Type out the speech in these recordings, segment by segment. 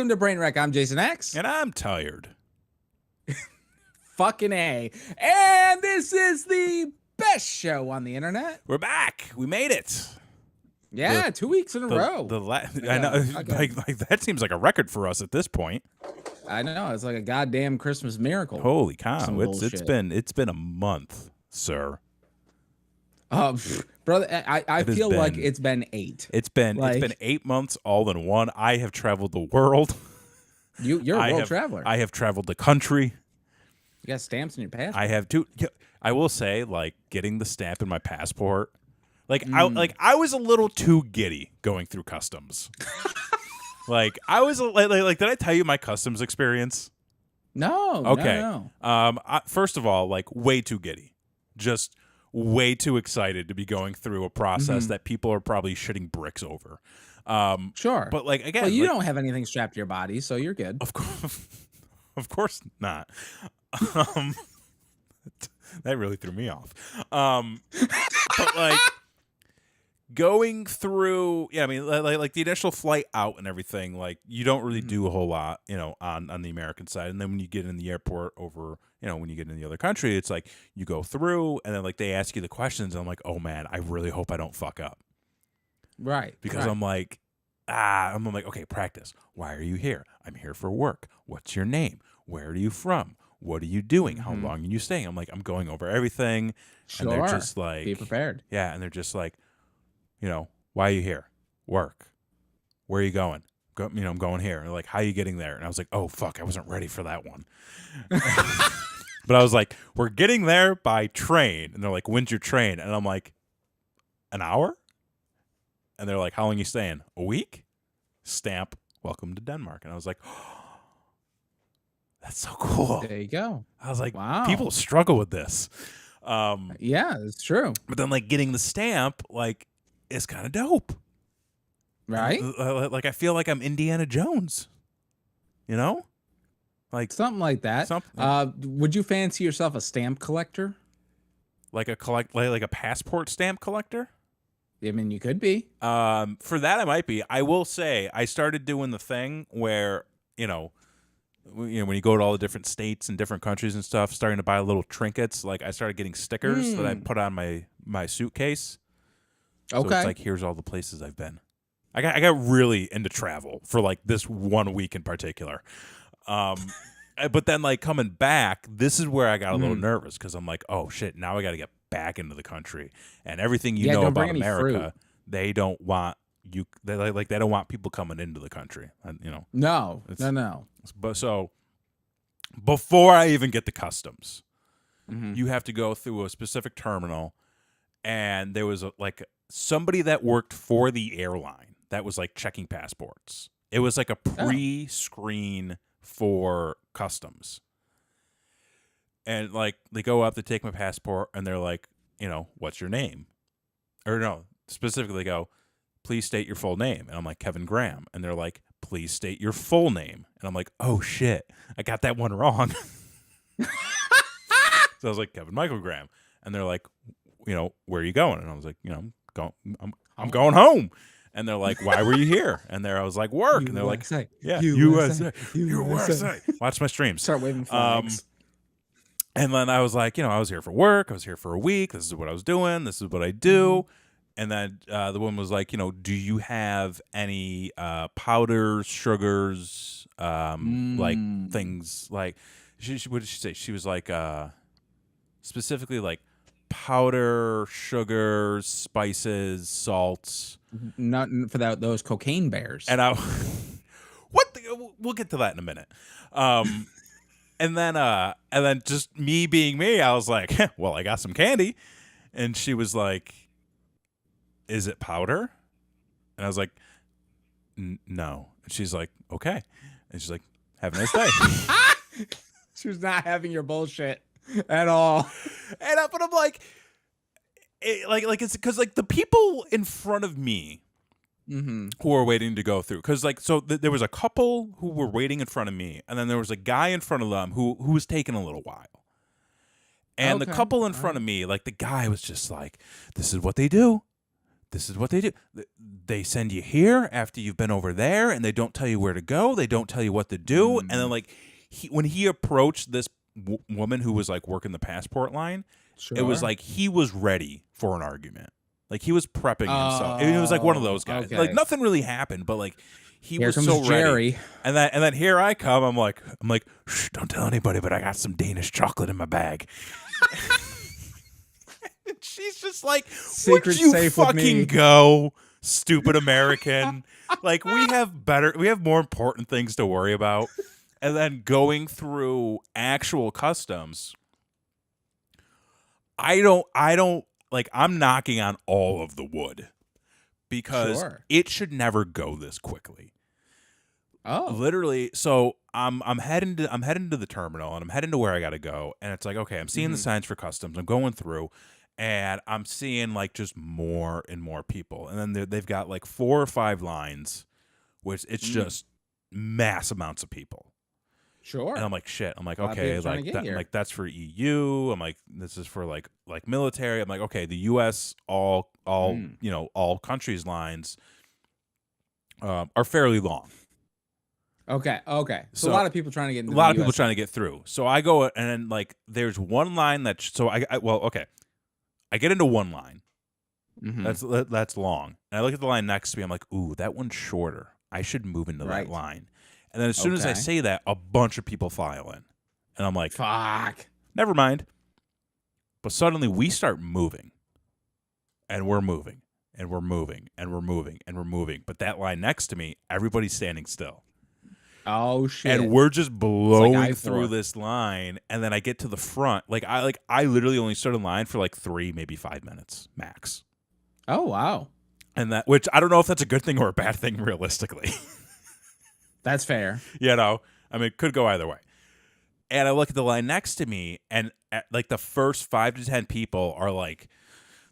Welcome to Brain Wreck. I'm Jason X. And I'm tired. Fucking A. And this is the best show on the internet. We're back. We made it. Yeah, 2 weeks in a row. I know, like that seems like a record for us at this point. I know, it's like a goddamn Christmas miracle. Holy cow! It's bullshit. been a month, sir. Brother, I feel like it's been 8. It's been 8 months all in one. I have traveled the world. You're a world traveler. I have traveled the country. You got stamps in your passport. I have too. I will say, like, getting the stamp in my passport. I was a little too giddy going through customs. I was like, did I tell you my customs experience? No. Okay. No. First of all, like, way too giddy. Just way too excited to be going through a process that people are probably shitting bricks over. Sure. But like, again, well, you don't have anything strapped to your body, so you're good. Of course not. That really threw me off. But like going through, yeah, I mean, like the initial flight out and everything, like you don't really do a whole lot, on the American side. And then when you get in the airport over, when you get in the other country, it's like you go through and then like they ask you the questions. And I'm like, oh man, I really hope I don't fuck up. Right. Because I'm like, okay, practice. Why are you here? I'm here for work. What's your name? Where are you from? What are you doing? How long are you staying? I'm like, I'm going over everything. Sure. And they're just like, be prepared. Yeah. And they're just like, why are you here? Work. Where are you going? I'm going here. And they're like, how are you getting there? And I was like, oh, fuck, I wasn't ready for that one. But I was like, we're getting there by train. And they're like, when's your train? And I'm like, an hour? And they're like, how long are you staying? A week? Stamp, welcome to Denmark. And I was like, oh, that's so cool. There you go. I was like, wow. People struggle with this. Yeah, it's true. But then like getting the stamp, like, is kind of dope. Right? Like I feel like I'm Indiana Jones. Like something like that. Would you fancy yourself a stamp collector? Like a passport stamp collector? I mean, you could be. For that I might be. I will say I started doing the thing where, when you go to all the different states and different countries and stuff, starting to buy little trinkets. Like I started getting stickers that I put on my suitcase. So Okay. it's like, here's all the places I've been. I got really into travel for like this 1 week in particular. But then like coming back, this is where I got a little nervous because I'm like, oh shit, now I got to get back into the country and everything you know about America. They don't want you. They don't want people coming into the country. No. But so before I even get to customs, you have to go through a specific terminal, and there was somebody that worked for the airline that was like checking passports. It was like a pre-screen for customs. And like they go up to take my passport and they're like, what's your name? Or no, specifically they go, please state your full name. And I'm like, Kevin Graham. And they're like, please state your full name. And I'm like, oh shit, I got that one wrong. So I was like, Kevin Michael Graham. And they're like, where are you going? And I was like, I'm going home. And they're like, why were you here? And I was like, work. And they're like, yeah, USA. Watch my streams. Start waving flags. And then I was like, I was here for work. I was here for a week. This is what I was doing. This is what I do. And then the woman was like, do you have any powders, sugars, like things like, what did she say? She was like, specifically like powder, sugars, spices, salts. Not for those cocaine bears. And we'll get to that in a minute. And then just me being me, I was like, well, I got some candy. And she was like, is it powder? And I was like, no. And she's like, okay. And she's like, have a nice day. She was not having your bullshit at all. But I'm like, it's because like the people in front of me who are waiting to go through, because like there was a couple who were waiting in front of me, and then there was a guy in front of them who was taking a little while, and the couple in front of me, like the guy was just like, this is what they do, this is what they do. They send you here after you've been over there, and they don't tell you where to go. They don't tell you what to do. And then, like, when he approached this woman who was, like, working the passport line, it was like he was ready for an argument. Like, he was prepping himself. It was like one of those guys. Okay. Like, nothing really happened, but, like, he Here was comes so Jerry. ready. And then here I come. I'm like, shh, don't tell anybody, but I got some Danish chocolate in my bag. And she's just like, Secret would you safe with me. fucking go, stupid American? Like, we have more important things to worry about. And then going through actual customs, I don't like, I'm knocking on all of the wood because it should never go this quickly. Oh, Literally. So I'm heading to the terminal, and I'm heading to where I got to go. And it's like, okay, I'm seeing the signs for customs. I'm going through, and I'm seeing, like, just more and more people. And then they've got like 4 or 5 lines, which it's just mass amounts of people. Sure. And I'm like, shit. I'm like, okay, like that's for EU. I'm like, this is for like military. I'm like, okay, the U.S. all all countries lines are fairly long. Okay. So a lot of people trying to get into a lot of people trying to get through. So I go, and then, like, there's one line that I get into one line. That's long. And I look at the line next to me. I'm like, ooh, that one's shorter. I should move into that line. And then as soon as I say that, a bunch of people file in. And I'm like, fuck. Never mind. But suddenly we start moving. And we're moving. And we're moving. And we're moving. And we're moving. But that line next to me, everybody's standing still. Oh, shit. And we're just blowing through this line. And then I get to the front. I literally only stood in line for like 3, maybe 5 minutes max. Oh, wow. And which I don't know if that's a good thing or a bad thing realistically. That's fair. I mean, it could go either way. And I look at the line next to me, and like the first 5 to 10 people are like,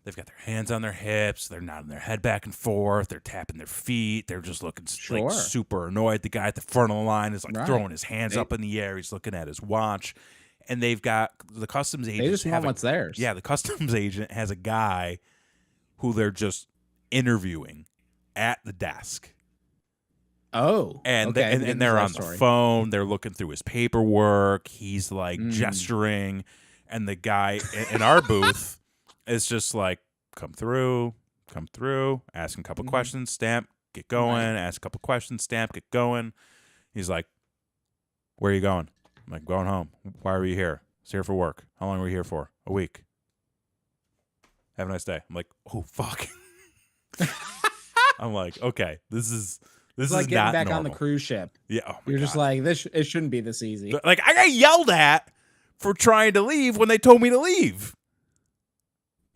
they've got their hands on their hips, they're nodding their head back and forth, they're tapping their feet, they're just looking like super annoyed. The guy at the front of the line is like throwing his hands up in the air, he's looking at his watch, and they've got the customs agent. They just want what's theirs. Yeah, the customs agent has a guy who they're just interviewing at the desk. Oh, and they're on the phone. They're looking through his paperwork. He's like gesturing, and the guy in our booth is just like, come through, asking a couple questions, stamp, get going, ask a couple questions, stamp, get going. He's like, where are you going? I'm like, going home. Why are you here? I was here for work. How long were you here for? A week. Have a nice day. I'm like, oh, fuck. I'm like, okay, this is like getting back normal. on the cruise ship. Yeah, oh my You're God. just like, it shouldn't be this easy. Like, I got yelled at for trying to leave when they told me to leave.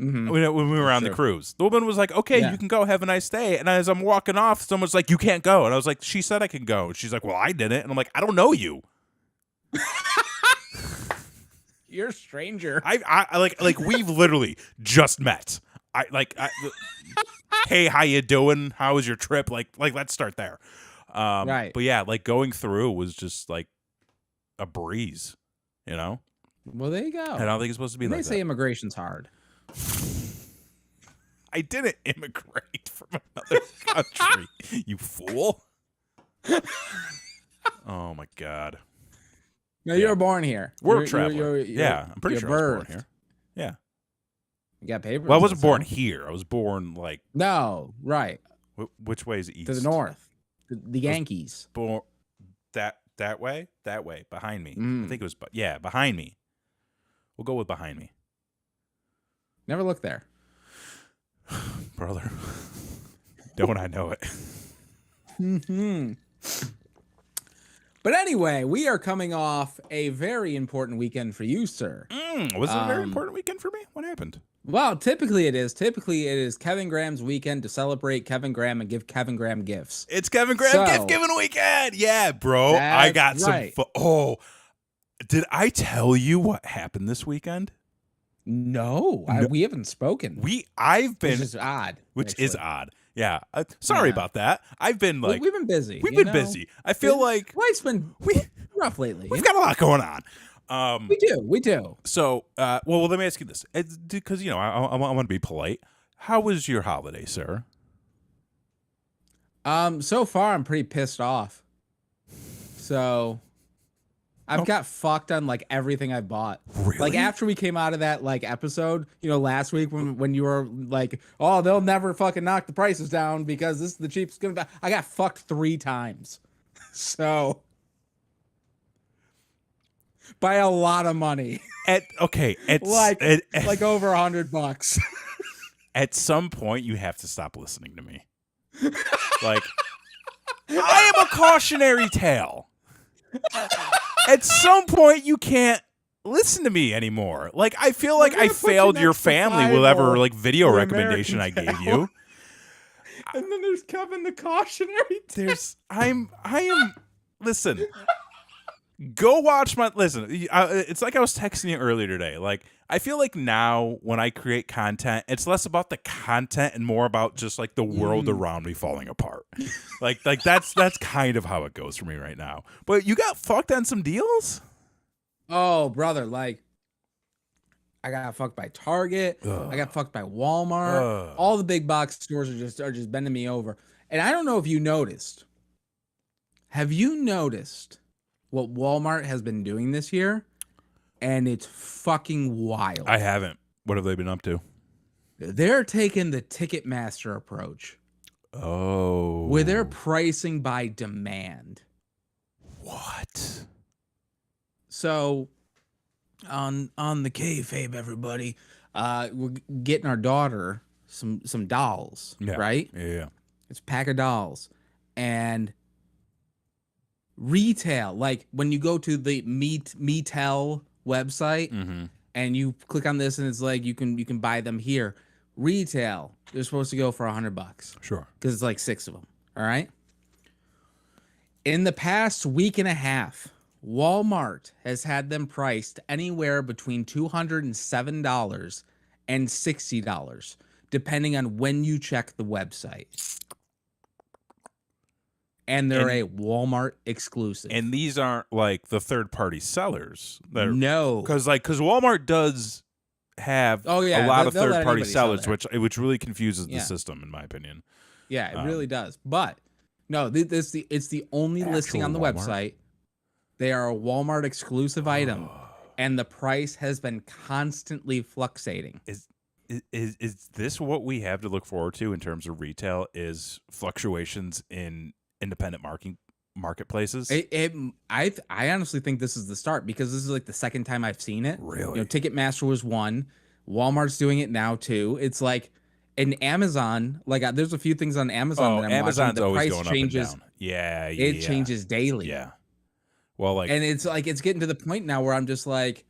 When we were on the cruise, the woman was like, okay, you can go, have a nice day. And as I'm walking off, someone's like, you can't go. And I was like, she said I can go. And she's like, well, I didn't. And I'm like, I don't know you. You're a stranger. I like we've literally just met. Hey, how you doing? How was your trip? Like let's start there. Right. But yeah, like going through was just like a breeze, you know? Well, there you go. I don't think it's supposed to be like that. They say immigration's hard. I didn't immigrate from another country, you fool. Oh my God. No, you were born here. We're traveling. Yeah, I'm pretty sure I was born here. Yeah. You got papers? Well, I wasn't born here. I was born like... No, right. Which way is east? To the north. The Yankees. Born that way? That way. Behind me. I think it was... Yeah, behind me. We'll go with behind me. Never looked there. Brother. Don't I know it? But anyway, we are coming off a very important weekend for you, sir. Was it a very important weekend for me? What happened? Well, typically it is. Typically it is Kevin Graham's weekend to celebrate Kevin Graham and give Kevin Graham gifts. It's Kevin Graham gift giving weekend. Yeah, bro. I got some. Did I tell you what happened this weekend? No, we haven't spoken. I've been, which is odd. Is odd. Yeah. Sorry about that. I've been like, we've been busy. We've been busy. I feel like life's been rough lately. We've got a lot going on. We do. So, well, let me ask you this, because I want to be polite. How was your holiday, sir? So far I'm pretty pissed off. So I've Oh, got fucked on like everything I bought. Like really? after we came out of that like episode, last week when you were like, "Oh, they'll never fucking knock the prices down because this is the cheapest gonna be." I got fucked 3 times. So by a lot of money. like like over $100. At some point you have to stop listening to me. Like, I am a cautionary tale. At some point you can't listen to me anymore. Like, I feel like I failed your family with whatever like video recommendation I gave you. And then there's Kevin the cautionary tale. I am listen. Go watch my listen. It's like I was texting you earlier today. Like, I feel like now when I create content, it's less about the content and more about just like the world around me falling apart. like that's kind of how it goes for me right now. But you got fucked on some deals? Oh, brother, like I got fucked by Target. I got fucked by Walmart. All the big box stores are just bending me over. And I don't know if you noticed. Have you noticed what Walmart has been doing this year? And it's fucking wild. I haven't. What have they been up to? They're taking the Ticketmaster approach. Oh. Where they're pricing by demand. What? So on the kayfabe, everybody, we're getting our daughter some dolls, right? Yeah. It's a pack of dolls. And retail, like when you go to the Metel website and you click on this and it's like you can buy them here. Retail, they're supposed to go for $100. Sure. Because it's like 6 of them. All right. In the past week and a half, Walmart has had them priced anywhere between $207 and $60, depending on when you check the website. And they're a Walmart exclusive. And these aren't like the third-party sellers. No. Because Walmart does have a lot of third-party sellers, which really confuses the system, in my opinion. Yeah, it really does. But no, it's the only listing on the website. They are a Walmart exclusive item, and the price has been constantly fluctuating. Is this what we have to look forward to in terms of retail? Is fluctuations in independent marketplaces? I honestly think this is the start, because this is like the second time I've seen it. Really? Ticketmaster was one. Walmart's doing it now too. It's like in Amazon, like there's a few things on Amazon that I'm Amazon's watching. The always price going changes. up and down. Yeah, it changes daily. Yeah. Well, and it's getting to the point now where I'm just like,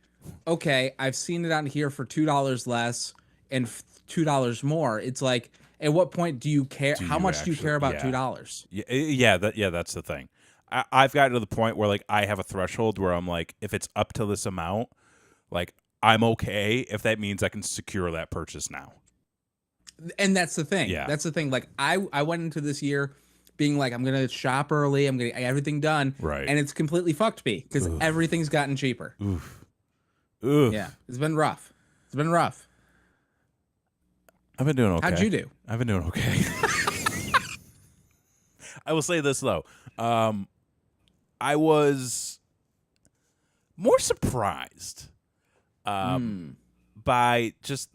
okay, I've seen it on here for $2 less and $2 more. It's like, at what point do you care? How much do you care about $2? Yeah, that's the thing. I've gotten to the point where like I have a threshold where I'm like, if it's up to this amount, like I'm okay if that means I can secure that purchase now. And that's the thing. Yeah. That's the thing. Like I went into this year being like, I'm gonna shop early. I'm gonna get everything done. Right. And it's completely fucked me because everything's gotten cheaper. Oof. Yeah, it's been rough. I've been doing okay. How'd you do? I've been doing okay. I will say this though. I was more surprised by just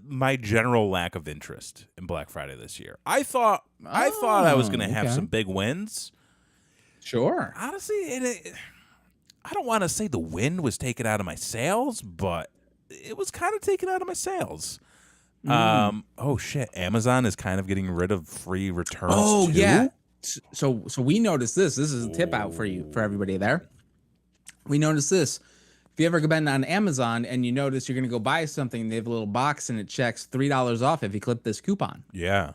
my general lack of interest in Black Friday this year. I thought I was going to have some big wins. Sure. Honestly, I don't want to say the wind was taken out of my sails, but it was kind of taken out of my sails. Oh shit! Amazon is kind of getting rid of free returns. Oh too? yeah. So we noticed this. This is a tip out for everybody there. We noticed this. If you ever been on Amazon and you notice you're gonna go buy something, they have a little box and it checks $3 off if you clip this coupon. Yeah.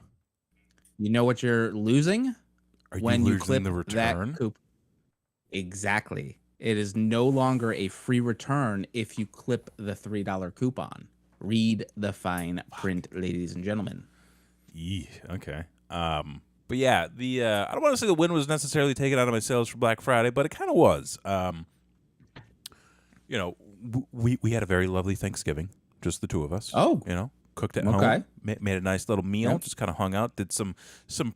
You know what you're losing? When you clip the return? That coupon. Exactly. It is no longer a free return if you clip the $3 coupon. Read the fine print, ladies and gentlemen. Okay. But yeah, I don't want to say the win was necessarily taken out of my sales for Black Friday, but it kind of was. We had a very lovely Thanksgiving, just the two of us. Oh, cooked at Okay. home, made a nice little meal, Yep. just kind of hung out, did some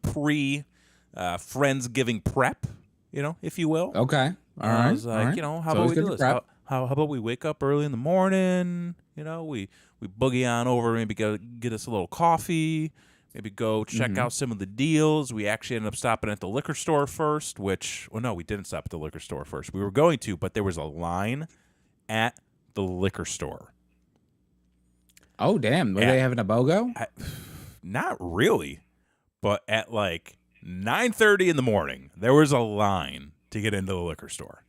pre Friendsgiving prep, if you will. Okay. All I right. was All like, right. how It's about always we good do to this? prep. How about we wake up early in the morning? We boogie on over, maybe get us a little coffee, maybe go check out some of the deals. We actually ended up stopping at the liquor store first, no, we didn't stop at the liquor store first. We were going to, but there was a line at the liquor store. Oh, damn. Were they having a BOGO? Not really, but at like 9:30 in the morning, there was a line to get into the liquor store.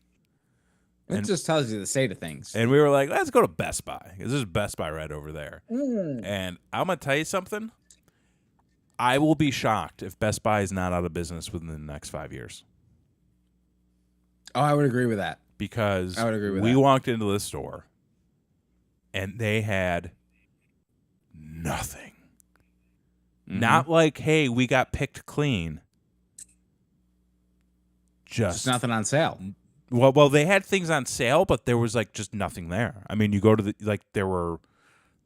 It just tells you the state of things. And we were like, let's go to Best Buy, because there's Best Buy right over there. And I'm going to tell you something. I will be shocked if Best Buy is not out of business within the next 5 years. Oh, I would agree with that. Because I would agree with we that. walked into the store, and they had nothing. Not like, hey, we got picked clean. Just nothing on sale. Well, they had things on sale, but there was like just nothing there. I mean, you go to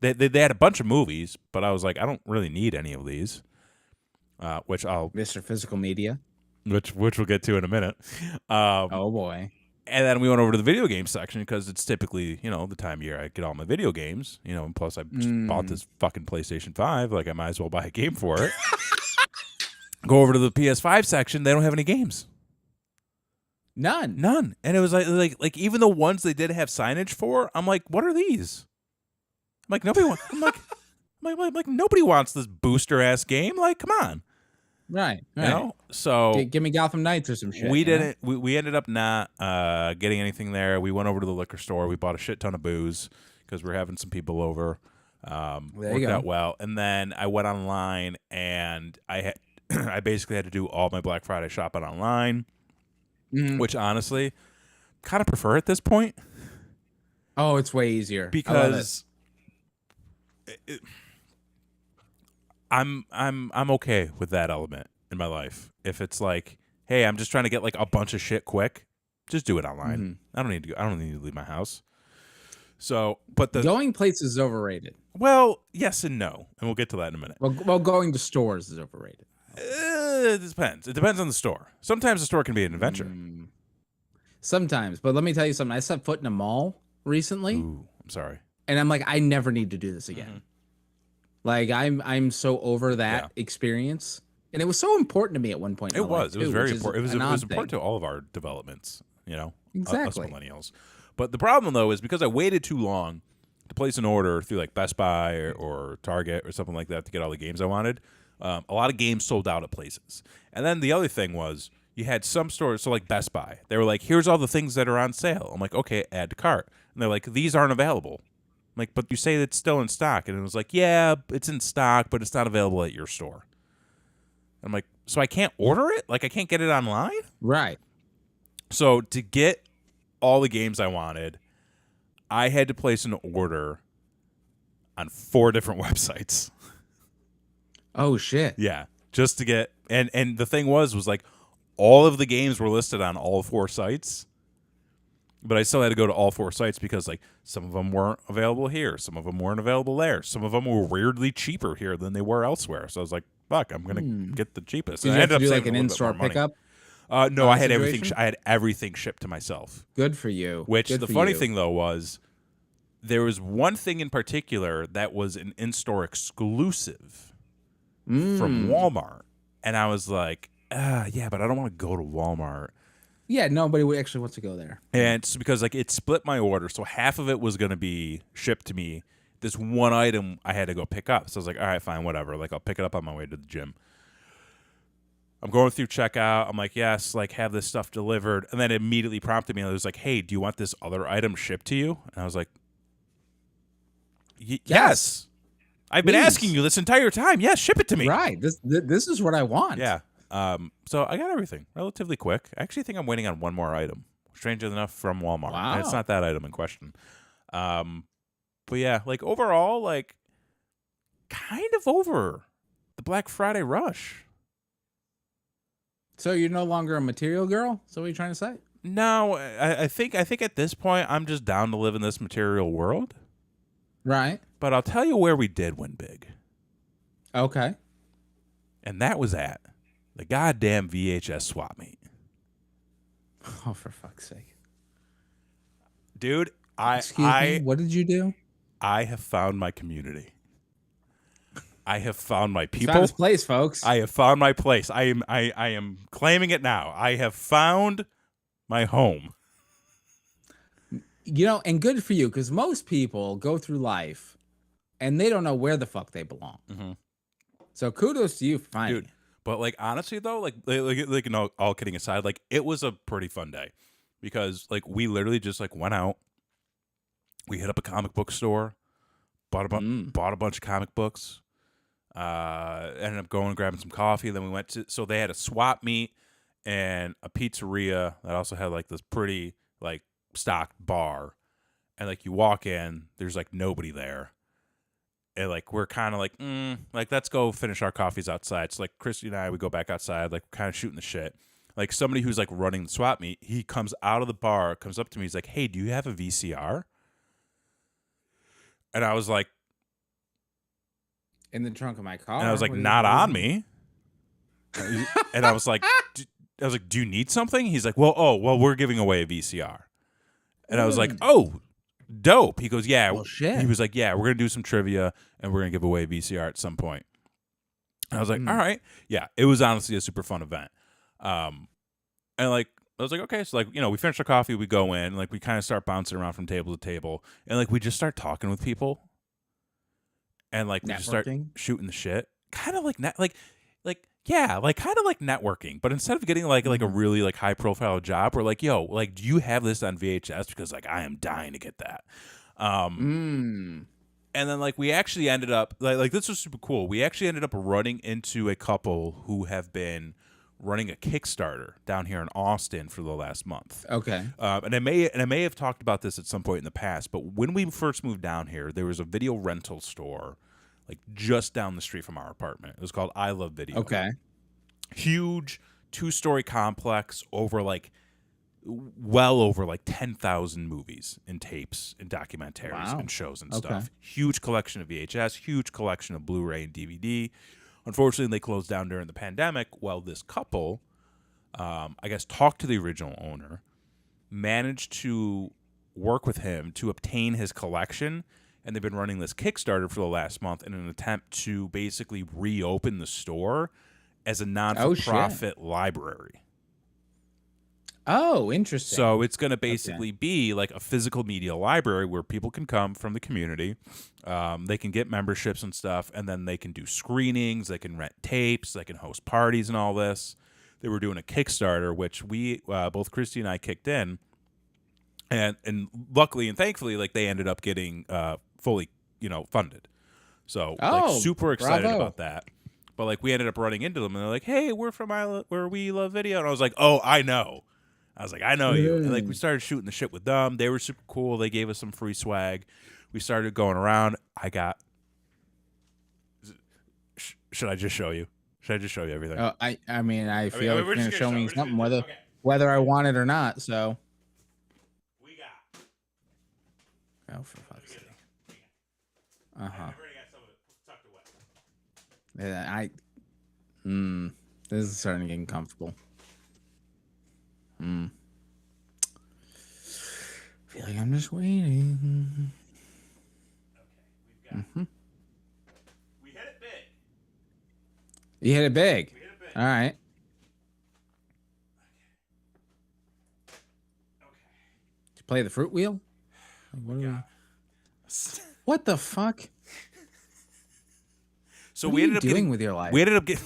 they had a bunch of movies, but I was like, I don't really need any of these. Mr. Physical Media. Which we'll get to in a minute. Oh boy. And then we went over to the video game section because it's typically, the time of year I get all my video games, and plus I just bought this fucking PlayStation 5, like I might as well buy a game for it. Go over to the PS5 section, they don't have any games. None. And it was like even the ones they did have signage for, I'm like, what are these? I'm like, nobody wants like nobody wants this booster ass game. Like, come on. Right. So give me Gotham Knights or some shit. We didn't. We ended up not getting anything there. We went over to the liquor store. We bought a shit ton of booze because we were having some people over. Worked out well. And then I went online and I basically had to do all my Black Friday shopping online, which honestly, kind of prefer at this point. Oh, it's way easier because I'm okay with that element in my life. If it's like, hey, I'm just trying to get like a bunch of shit quick, just do it online. I don't need to leave my house. So, but going places is overrated. Well, yes and no, and we'll get to that in a minute. Well, going to stores is overrated. It depends. It depends on the store. Sometimes the store can be an adventure. Sometimes, but let me tell you something. I set foot in a mall recently. Ooh, I'm sorry. And I'm like, I never need to do this again. Like I'm so over that experience, and it was so important to me at one point. It was very important. It was important thing. to all of our developments. Exactly. Us millennials. But the problem though is because I waited too long to place an order through like Best Buy or Target or something like that to get all the games I wanted. A lot of games sold out at places, and then the other thing was you had some stores, so like Best Buy, they were like, "Here's all the things that are on sale." I'm like, "Okay, add to cart," and they're like, "These aren't available." I'm like, but you say it's still in stock. And it was like, yeah, it's in stock, but it's not available at your store. I'm like, so I can't order it? Like, I can't get it online? Right. So to get all the games I wanted, I had to place an order on 4 different websites. Oh, shit. Yeah. Just to get, and the thing was like, all of the games were listed on all 4 sites. But I still had to go to all 4 sites because, like, some of them weren't available here. Some of them weren't available there. Some of them were weirdly cheaper here than they were elsewhere. So I was like, fuck, I'm going to get the cheapest. Did you have to do, like, an in-store pickup? No, I had everything. I had everything shipped to myself. Good for you. Which the funny thing, though, was there was one thing in particular that was an in-store exclusive from Walmart. And I was like, yeah, but I don't want to go to Walmart. Yeah, nobody actually wants to go there. And it's because like it split my order, so half of it was going to be shipped to me. This one item I had to go pick up. So I was like, all right, fine, whatever. Like I'll pick it up on my way to the gym. I'm going through checkout. I'm like, yes, like have this stuff delivered. And then it immediately prompted me. It was like, hey, do you want this other item shipped to you? And I was like, yes. I've been asking you this entire time. Yes, ship it to me. Right. This is what I want. Yeah. So I got everything relatively quick. I actually think I'm waiting on one more item, strangely enough, from Walmart. Wow. And it's not that item in question. But yeah, like overall, like kind of over the Black Friday rush. So you're no longer a material girl? Is that what you're trying to say? No, I think at this point I'm just down to live in this material world. Right. But I'll tell you where we did win big. Okay. And that was at the goddamn VHS swap meet. Oh, for fuck's sake. Dude, Excuse me? What did you do? I have found my community. I have found my people. Found his place, folks. I have found my place. I am claiming it now. I have found my home. You know, and good for you, because most people go through life and they don't know where the fuck they belong. Mm-hmm. So kudos to you for finding it. But like honestly though, like you know, all kidding aside, like it was a pretty fun day because like we literally just like went out, we hit up a comic book store, bought a bunch of comic books, ended up going and grabbing some coffee. Then we went to they had a swap meet and a pizzeria that also had like this pretty like stocked bar, and like you walk in, there's like nobody there. And like we're kind of like let's go finish our coffees outside. So like Christy and I, we go back outside, like kind of shooting the shit. Like somebody who's like running the swap meet, he comes out of the bar, comes up to me, he's like, "Hey, do you have a VCR?" And I was like, in the trunk of my car. And I was like, "Not on me." And I was like, "Do you need something?" He's like, well, we're giving away a VCR." And I was like, "Oh, dope." He goes, "Yeah." Well, shit. He was like, "Yeah, we're going to do some trivia and we're going to give away a VCR at some point." And I was like, "All right." Yeah, it was honestly a super fun event. And like, I was like, okay. So like, you know, we finish our coffee, we go in, like we kind of start bouncing around from table to table. And like, we just start talking with people. And like, we just start shooting the shit. Kind of like, kind of like networking. But instead of getting like a really like high profile job, we're like, "Yo, like, do you have this on VHS? Because like, I am dying to get that." And then like we actually ended up like this was super cool. We actually ended up running into a couple who have been running a Kickstarter down here in Austin for the last month. Okay. And I may have talked about this at some point in the past, but when we first moved down here, there was a video rental store like just down the street from our apartment. It was called I Love Video. Okay. Huge 2-story complex over like well over like 10,000 movies and tapes and documentaries and shows and stuff. Huge collection of VHS, huge collection of Blu-ray and DVD. Unfortunately, they closed down during the pandemic. Well, this couple, I guess, talked to the original owner, managed to work with him to obtain his collection, and they've been running this Kickstarter for the last month in an attempt to basically reopen the store as a non-for-profit library. Oh, interesting. So it's going to basically be like a physical media library where people can come from the community. They can get memberships and stuff, and then they can do screenings. They can rent tapes. They can host parties and all this. They were doing a Kickstarter, which we, both Christy and I, kicked in. And luckily and thankfully, like they ended up getting fully, funded. So like super excited about that. But like we ended up running into them, and they're like, "Hey, we're from where we love video," and I was like, "Oh, I know." I was like, "I know you." And like we started shooting the shit with them. They were super cool. They gave us some free swag. We started going around. Should I just show you? Should I just show you everything? I mean, I feel like you're gonna show me something, whether I want it or not. So we got. Oh, for fuck's sake. I've already got some of it tucked away. Yeah, this is starting to get uncomfortable. I feel like I'm just waiting. Okay, we've got. We hit it big. You hit it big. We hit it big. All right. Okay. Did you play the fruit wheel? What the fuck? So what we are ended you up doing with your life? We ended up getting.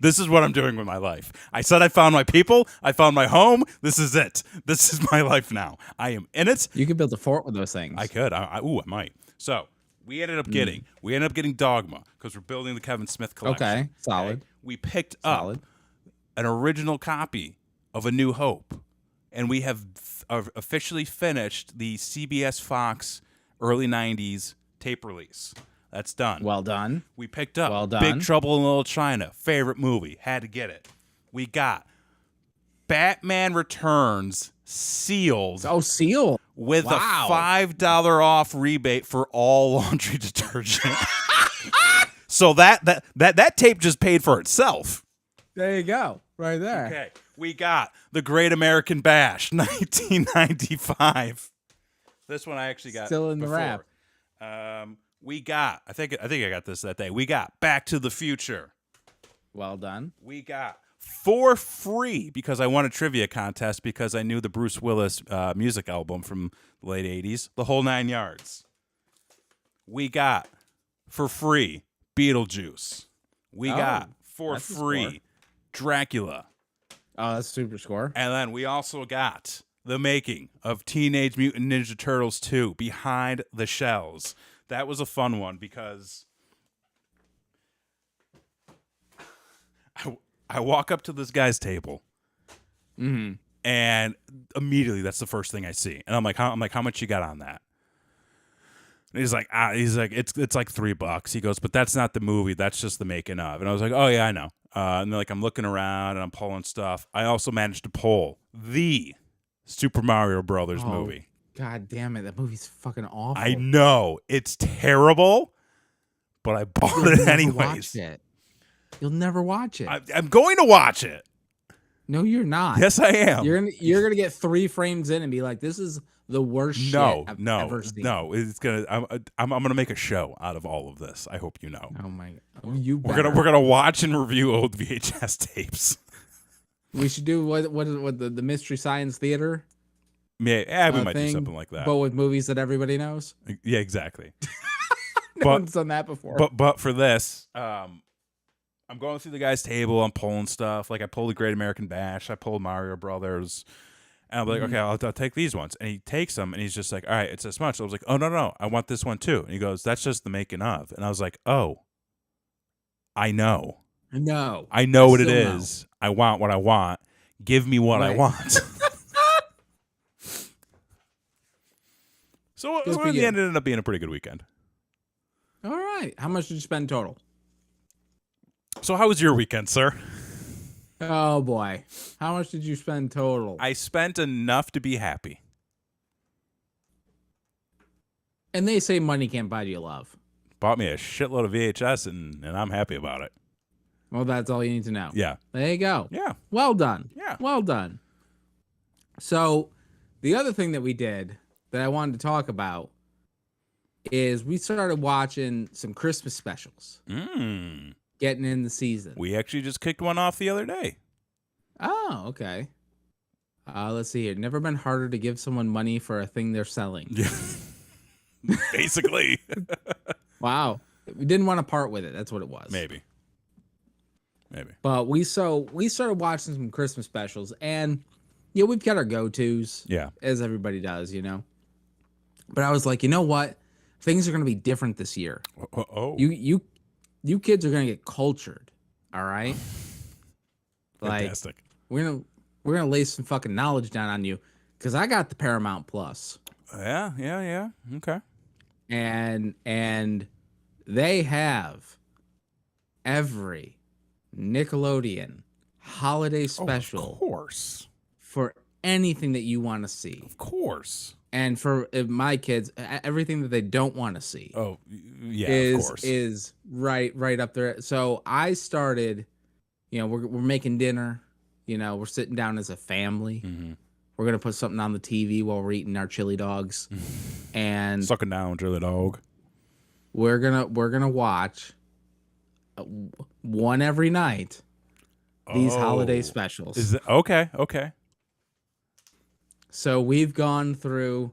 This is what I'm doing with my life. I said I found my people. I found my home. This is it. This is my life now. I am in it. You could build a fort with those things. I could. I might. So we ended up getting Dogma because we're building the Kevin Smith collection. Okay, solid. Okay? We picked up an original copy of A New Hope, and we have officially finished the CBS Fox early 90s tape release. That's done. Well done. We picked up Big Trouble in Little China. Favorite movie. Had to get it. We got Batman Returns sealed. Oh, seal. With a $5 off rebate for all laundry detergent. So that tape just paid for itself. There you go. Right there. Okay. We got The Great American Bash, 1995. This one I actually got still in before. the wrap. We got, I think I got this that day. We got Back to the Future. Well done. We got for free, because I won a trivia contest because I knew the Bruce Willis music album from the late 80s, The Whole Nine Yards. We got for free Beetlejuice. We got for free Dracula. Oh, that's super score. And then we also got the making of Teenage Mutant Ninja Turtles 2, Behind the Shells. That was a fun one because I walk up to this guy's table, and immediately that's the first thing I see, and I'm like, how much you got on that? And he's like, it's like $3. He goes, but that's not the movie, that's just the making of. And I was like, oh yeah, I know. And then, like, I'm looking around and I'm pulling stuff. I also managed to pull the Super Mario Brothers movie. God damn it, that movie's fucking awful. I know it's terrible, but I bought it anyways. You'll never watch it. I'm going to watch it. No, you're not. Yes, I am. You're gonna get 3 frames in and be like, "This is the worst shit I've ever seen." No, it's gonna. I'm gonna make a show out of all of this. I hope you know. Oh my god, we're gonna watch and review old VHS tapes. We should do what the Mystery Science Theater. Yeah, we might do something like that. But with movies that everybody knows. Yeah, exactly. No one's done that before. But for this, I'm going through the guy's table. I'm pulling stuff. Like, I pulled the Great American Bash. I pulled Mario Brothers. And I'm like, okay, I'll take these ones. And he takes them, and he's just like, all right, it's this much. I was like, oh, no, I want this one too. And he goes, that's just the making of. And I was like, oh, I know. I know what it is. I want what I want. Give me what I want. So in the end, it ended up being a pretty good weekend. All right. How much did you spend total? So how was your weekend, sir? Oh, boy. How much did you spend total? I spent enough to be happy. And they say money can't buy you love. Bought me a shitload of VHS, and I'm happy about it. Well, that's all you need to know. Yeah. There you go. Yeah. Well done. Yeah. Well done. So the other thing that we did that I wanted to talk about is we started watching some Christmas specials. Getting in the season. We actually just kicked one off the other day. Oh, okay. Let's see here. Never been harder to give someone money for a thing they're selling. Yeah. Basically. Wow. We didn't want to part with it. That's what it was. Maybe. But we started watching some Christmas specials, and we've got our go-tos. Yeah. As everybody does, But I was like, you know what? Things are going to be different this year. Oh. You kids are going to get cultured. All right? Fantastic. We're gonna lay some fucking knowledge down on you, because I got the Paramount Plus. Yeah. Okay. And they have every Nickelodeon holiday special. Of course. For anything that you want to see. Of course. And for my kids, everything that they don't want to see. Oh, yeah, of course. Is right up there. So I started, we're making dinner. We're sitting down as a family. Mm-hmm. We're gonna put something on the TV while we're eating our chili dogs, and sucking down chili dog. We're gonna watch one every night. These holiday specials. Is it okay? So we've gone through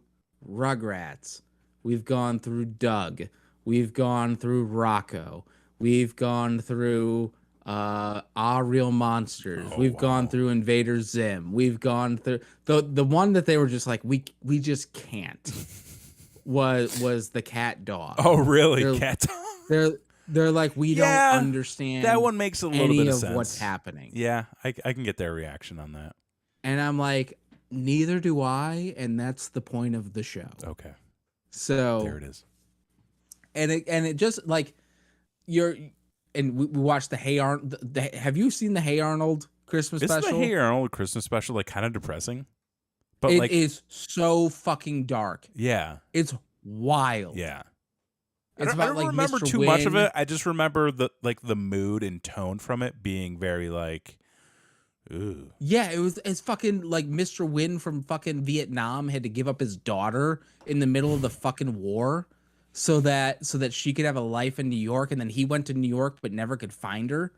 Rugrats. We've gone through Doug. We've gone through Rocco. We've gone through Our Real Monsters. We've gone through Invader Zim. We've gone through the one that they were just like, we just can't. was the cat dog. Oh, really? Cat dog? They're like, we don't understand. That one makes a little bit of sense. What's happening. Yeah, I can get their reaction on that. And I'm like, neither do I, and that's the point of the show. Okay. So there it is. And it just like we watched the Hey Arnold. Have you seen the Hey Arnold Christmas special? Is the Hey Arnold Christmas special like kind of depressing? But It like, is so fucking dark. yeah, It's wild. yeah. It's I about don't like remember Mr. too much of Wynn. it. I just remember the mood and tone from it being very like, ooh, Yeah, it's fucking like Mr. Wynn from fucking Vietnam had to give up his daughter in the middle of the fucking war so that she could have a life in New York, and then he went to New York but never could find her.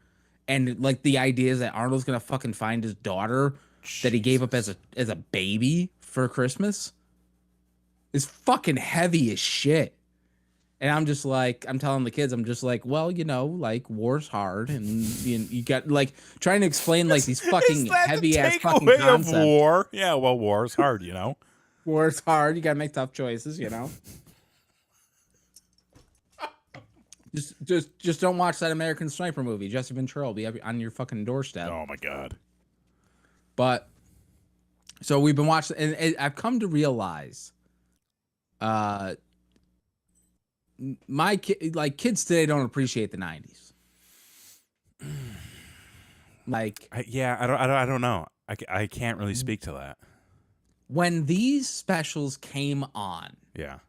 And like the idea is that Arnold's gonna fucking find his daughter that he gave up Jesus. as a baby for Christmas is fucking heavy as shit. And I'm just like, I'm telling the kids, I'm just like, well, like war's hard, and you got like trying to explain like these Is fucking that the heavy ass fucking takeaway of concepts. war? Yeah, well, war is hard, you know. War's hard. You gotta make tough choices. Just don't watch that American Sniper movie. Jesse Ventura will be on your fucking doorstep. Oh my god. But so we've been watching, and I've come to realize, my kids today don't appreciate the '90s. Like, I don't know. I can't really speak to that. when these specials came on, Yeah.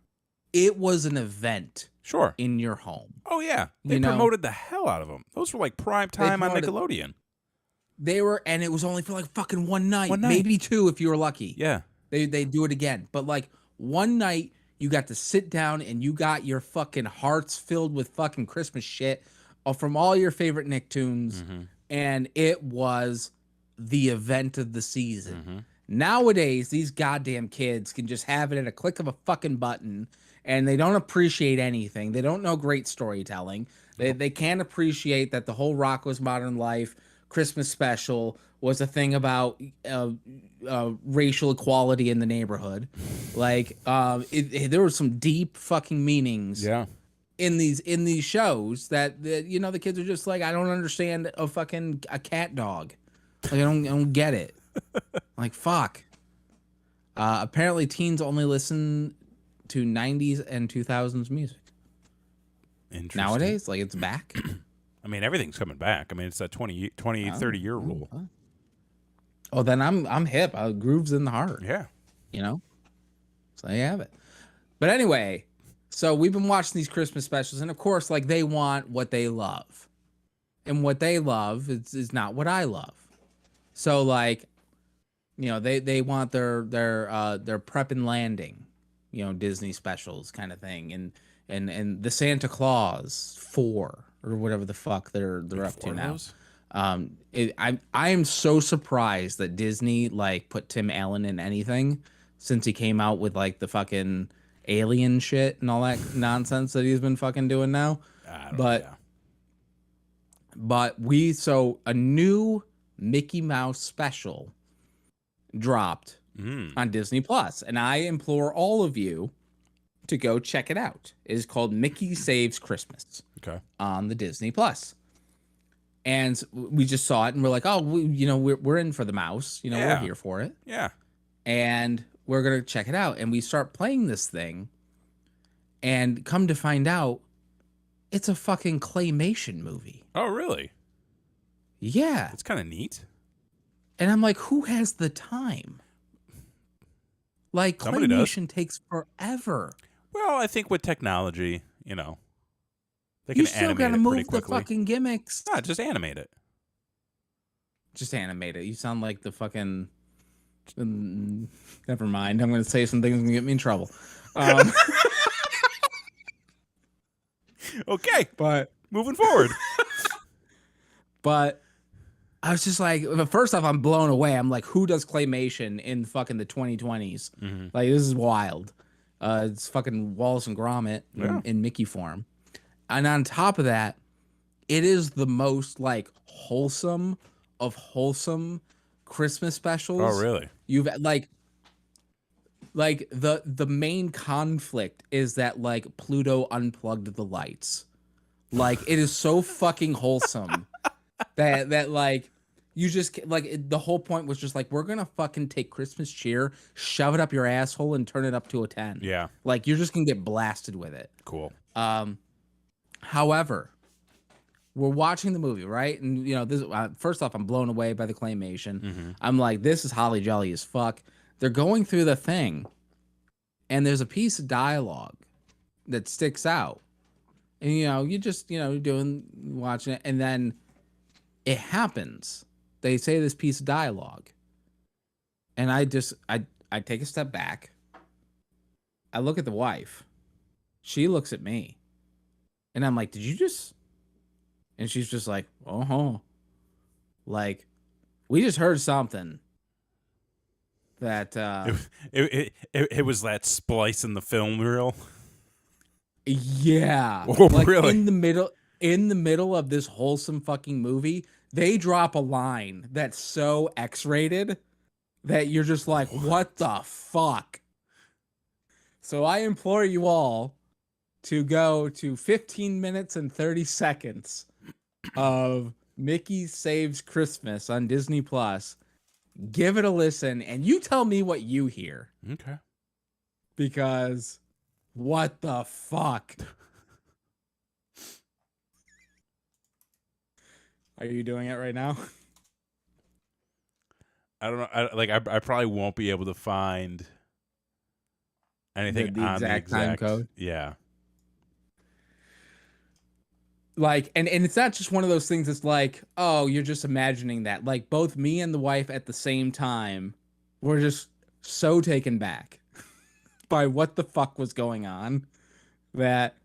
it was an event Sure. in your home. Oh yeah. They promoted the hell out of them. Those were like prime time on Nickelodeon. They were, and it was only for like fucking one night, One night. maybe two if you were lucky. Yeah. They do it again, but like one night you got to sit down and you got your fucking hearts filled with fucking Christmas shit from all your favorite Nicktoons, and it was the event of the season. Nowadays, these goddamn kids can just have it at a click of a fucking button, and they don't appreciate anything. They don't know great storytelling. They can't appreciate that the whole Rocko's Modern Life Christmas special was a thing about racial equality in the neighborhood. Like, there were some deep fucking meanings. Yeah. In these shows that the kids are just like, I don't understand a cat dog. Like, I don't get it. Like, fuck. Apparently teens only listen to 90s and 2000s music. Interesting. Nowadays, like, it's back. I mean, everything's coming back. I mean, it's that 20, 30 year rule. Oh, then I'm hip. Groove's in the heart. Yeah. So you have it. But anyway, so we've been watching these Christmas specials, and of course, like, they want what they love. And what they love is not what I love. So, like, they want their Prep and Landing, Disney specials kind of thing, and the Santa Claus 4 or whatever the fuck they're up to now. I am so surprised that Disney like put Tim Allen in anything since he came out with like the fucking alien shit and all that nonsense that he's been fucking doing now. But a new Mickey Mouse special dropped on Disney Plus, and I implore all of you to go check it out. It is called Mickey Saves Christmas. Okay. On the Disney Plus. And we just saw it and we're like, oh, we're in for the mouse. We're here for it. Yeah. And we're going to check it out. And we start playing this thing, and come to find out, it's a fucking claymation movie. Oh, really? Yeah. It's kind of neat. And I'm like, who has the time? Like, claymation takes forever. Well, I think with technology, they can you still animate gotta it pretty move quickly. the fucking gimmicks. No, just animate it. Just animate it. You sound like the fucking... Never mind. I'm going to say some things and get me in trouble. Okay. But moving forward. But I was just like, first off, I'm blown away. I'm like, who does claymation in fucking the 2020s? Like, this is wild. It's fucking Wallace and Gromit in Mickey form. And on top of that, it is the most like wholesome of wholesome Christmas specials. Oh, really? You've like the main conflict is that like Pluto unplugged the lights. Like, it is so fucking wholesome that like you just like the whole point was just like, we're gonna fucking take Christmas cheer, shove it up your asshole, and turn it up to a 10. Yeah. Like, you're just gonna get blasted with it. Cool. However, we're watching the movie, right? And this first off, I'm blown away by the claymation. I'm like, this is holly jolly as fuck. they're going through the thing, and there's a piece of dialogue that sticks out. And you just watching it, and then it happens. They say this piece of dialogue, and I take a step back. I look at the wife. She looks at me, and I'm like, "Did you just?" And she's just like, "Oh, like we just heard something that it was that splice in the film reel." Yeah. Oh, like really? in the middle of this wholesome fucking movie, they drop a line that's so X-rated that you're just like, what the fuck? So I implore you all to go to 15 minutes and 30 seconds of Mickey Saves Christmas on Disney Plus. Give it a listen, and you tell me what you hear. Okay. Because what the fuck? Are you doing it right now? I don't know. I probably won't be able to find anything The on the exact time exact code? Yeah. Like, and it's not just one of those things that's like, oh, you're just imagining that. Like, both me and the wife at the same time were just so taken back by what the fuck was going on that.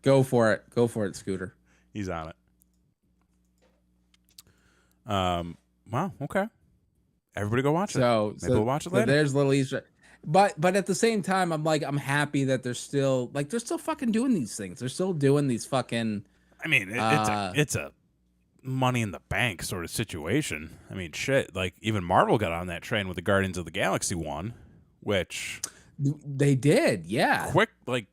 Go for it. Go for it, Scooter. He's on it. Wow. Okay. Everybody go watch it. Maybe we'll watch it later. There's little Easter. But at the same time, I'm happy that they're still fucking doing these things. They're still doing these fucking. I mean, it's a money in the bank sort of situation. I mean, shit. Like even Marvel got on that train with the Guardians of the Galaxy one, which they did, yeah. Quick, like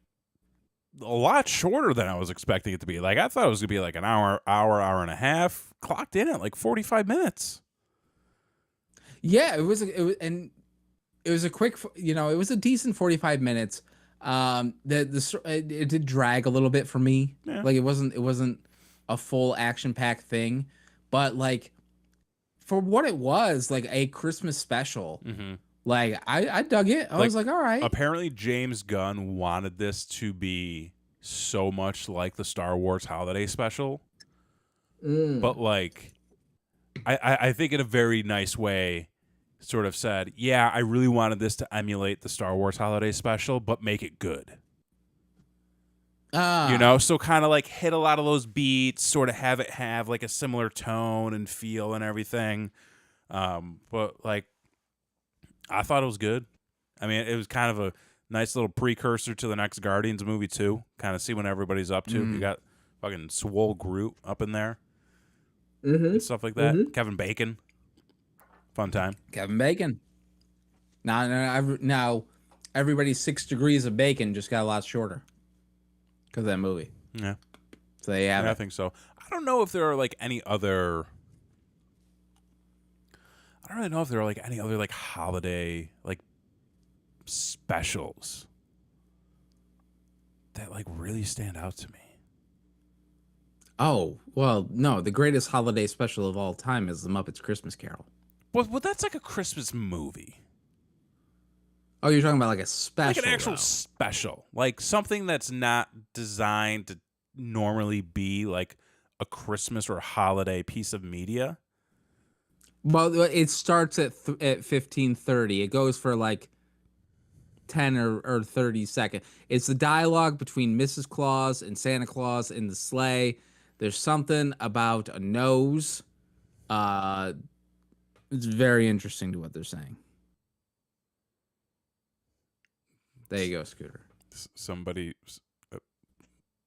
a lot shorter than I was expecting it to be. Like I thought it was gonna be like an hour and a half. Clocked in at like 45 minutes. Yeah, it was a quick, it was a decent 45 minutes. It did drag a little bit for me. Yeah. Like it wasn't a full action-packed thing, but like for what it was, like a Christmas special. Mm-hmm. Like I dug it. I was like, all right. Apparently James Gunn wanted this to be so much like the Star Wars holiday special. But like I think in a very nice way sort of said, yeah, I really wanted this to emulate the Star Wars holiday special, but make it good. So kind of like hit a lot of those beats, sort of have it have like a similar tone and feel and everything. But like I thought it was good. I mean, it was kind of a nice little precursor to the next Guardians movie too. Kind of see what everybody's up to. You got fucking Swole Groot up in there. And stuff like that. Kevin Bacon. Fun time. Kevin Bacon. Now everybody's 6 degrees of bacon just got a lot shorter because of that movie. Yeah. So they have I think so. I don't know if there are like any other. I don't really know if there are like any other like holiday like specials that like really stand out to me. Oh, well, no, the greatest holiday special of all time is The Muppets Christmas Carol. Well, that's like a Christmas movie. Oh, you're talking about like a special. Like an actual special. Like something that's not designed to normally be like a Christmas or holiday piece of media. Well, it starts at 15:30. It goes for like 10 or 30 seconds. It's the dialogue between Mrs. Claus and Santa Claus in the sleigh. There's something about a nose. It's very interesting to what they're saying. There you go, Scooter. Somebody.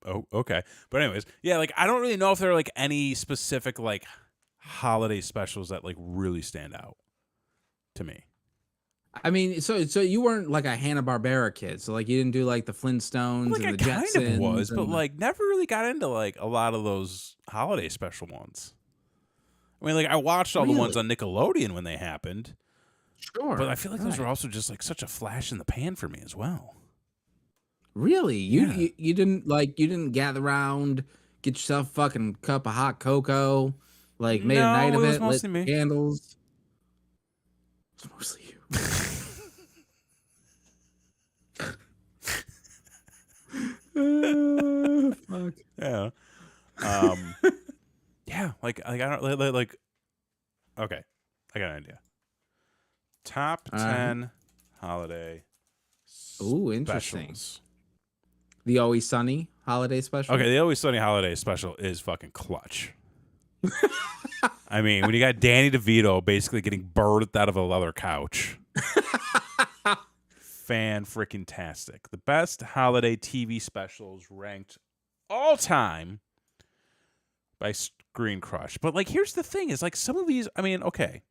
Oh, okay. But anyways, yeah, like I don't really know if there are like any specific like holiday specials that like really stand out to me. I mean, so you weren't like a Hanna-Barbera kid, so like you didn't do like the Flintstones Like and the I Jetsons. kind of was, but like never really got into like a lot of those holiday special ones. I mean, like I watched all the ones on Nickelodeon when they happened. Sure, but I feel like those were also just like such a flash in the pan for me as well. Really, you didn't gather around Get yourself a fucking cup of hot cocoa, like made a night No, of it was it, lit mostly me. candles. It's mostly you. Fuck. Yeah. Yeah, like I don't like. Okay, I got an idea. Top All right. 10 holiday Ooh, interesting. specials. The Always Sunny holiday special. Okay, the Always Sunny holiday special is fucking clutch. I mean, when you got Danny DeVito basically getting birthed out of a leather couch. Fan-freaking-tastic. The best holiday TV specials ranked all time by Screen Crush. But, like, here's the thing is, like, some of these, I mean, okay.